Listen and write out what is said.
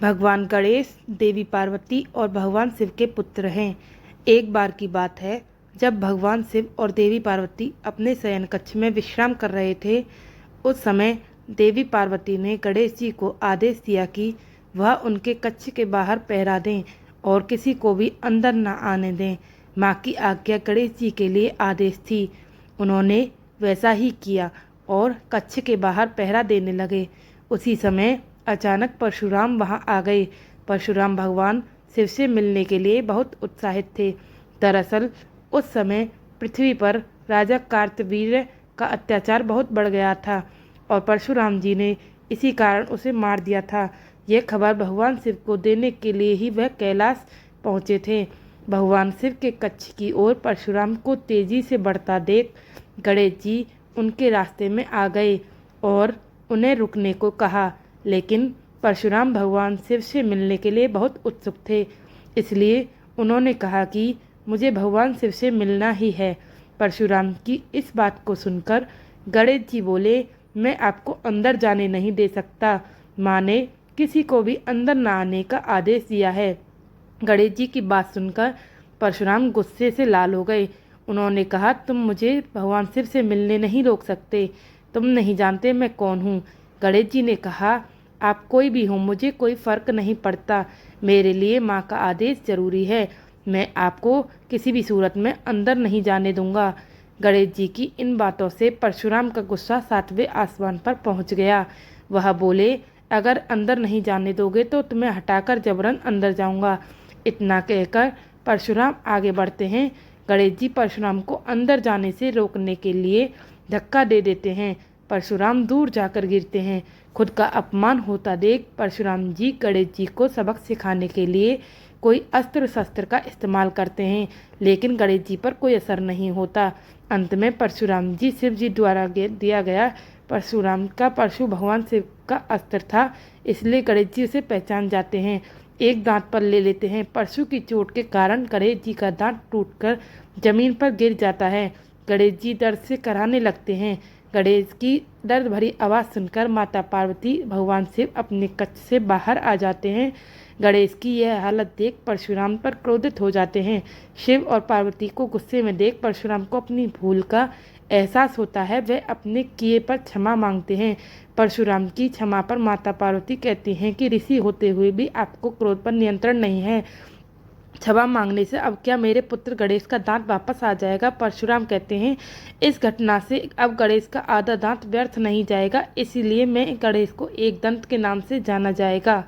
भगवान गणेश देवी पार्वती और भगवान शिव के पुत्र हैं। एक बार की बात है, जब भगवान शिव और देवी पार्वती अपने शयन कक्ष में विश्राम कर रहे थे। उस समय देवी पार्वती ने गणेश जी को आदेश दिया कि वह उनके कक्ष के बाहर पहरा दें और किसी को भी अंदर न आने दें। माँ की आज्ञा गणेश जी के लिए आदेश थी। उन्होंने वैसा ही किया और कक्ष के बाहर पहरा देने लगे। उसी समय अचानक परशुराम वहां आ गए। परशुराम भगवान शिव से मिलने के लिए बहुत उत्साहित थे। दरअसल उस समय पृथ्वी पर राजा कार्तवीर्य का अत्याचार बहुत बढ़ गया था और परशुराम जी ने इसी कारण उसे मार दिया था। यह खबर भगवान शिव को देने के लिए ही वह कैलाश पहुँचे थे। भगवान शिव के कक्ष की ओर परशुराम को तेजी से बढ़ता देख गणेश जी उनके रास्ते में आ गए और उन्हें रुकने को कहा, लेकिन परशुराम भगवान शिव से मिलने के लिए बहुत उत्सुक थे। इसलिए उन्होंने कहा कि मुझे भगवान शिव से मिलना ही है। परशुराम की इस बात को सुनकर गणेश जी बोले, मैं आपको अंदर जाने नहीं दे सकता। माँ ने किसी को भी अंदर न आने का आदेश दिया है। गणेश जी की बात सुनकर परशुराम गुस्से से लाल हो गए। उन्होंने कहा, तुम मुझे भगवान शिव से मिलने नहीं रोक सकते। तुम नहीं जानते मैं कौन हूँ। गणेश जी ने कहा, आप कोई भी हो, मुझे कोई फ़र्क नहीं पड़ता। मेरे लिए माँ का आदेश ज़रूरी है। मैं आपको किसी भी सूरत में अंदर नहीं जाने दूंगा। गणेश जी की इन बातों से परशुराम का गुस्सा 7वें आसमान पर पहुँच गया। वह बोले, अगर अंदर नहीं जाने दोगे तो तुम्हें हटाकर जबरन अंदर जाऊंगा। इतना कहकर परशुराम आगे बढ़ते हैं। गणेश जी परशुराम को अंदर जाने से रोकने के लिए धक्का दे देते हैं। परशुराम दूर जाकर गिरते हैं। खुद का अपमान होता देख परशुराम जी गणेश जी को सबक सिखाने के लिए कोई अस्त्र शस्त्र का इस्तेमाल करते हैं, लेकिन गणेश जी पर कोई असर नहीं होता। अंत में परशुराम जी शिव जी द्वारा दिया गया परशुराम का परशु भगवान शिव का अस्त्र था, इसलिए गणेश जी उसे पहचान जाते हैं। एक दांत पर ले लेते हैं। परशु की चोट के कारण गणेश जी का दांत टूटकर जमीन पर गिर जाता है। गणेश जी दर्द से कराहने लगते हैं। गणेश की दर्द भरी आवाज़ सुनकर माता पार्वती भगवान शिव अपने कक्ष से बाहर आ जाते हैं। गणेश की यह हालत देख परशुराम पर क्रोधित हो जाते हैं। शिव और पार्वती को गुस्से में देख परशुराम को अपनी भूल का एहसास होता है। वे अपने किए पर क्षमा मांगते हैं। परशुराम की क्षमा पर माता पार्वती कहती हैं कि ऋषि होते हुए भी आपको क्रोध पर नियंत्रण नहीं है। क्षमा मांगने से अब क्या मेरे पुत्र गणेश का दांत वापस आ जाएगा। परशुराम कहते हैं, इस घटना से अब गणेश का आधा दांत व्यर्थ नहीं जाएगा, इसीलिए मैं गणेश को एक दंत के नाम से जाना जाएगा।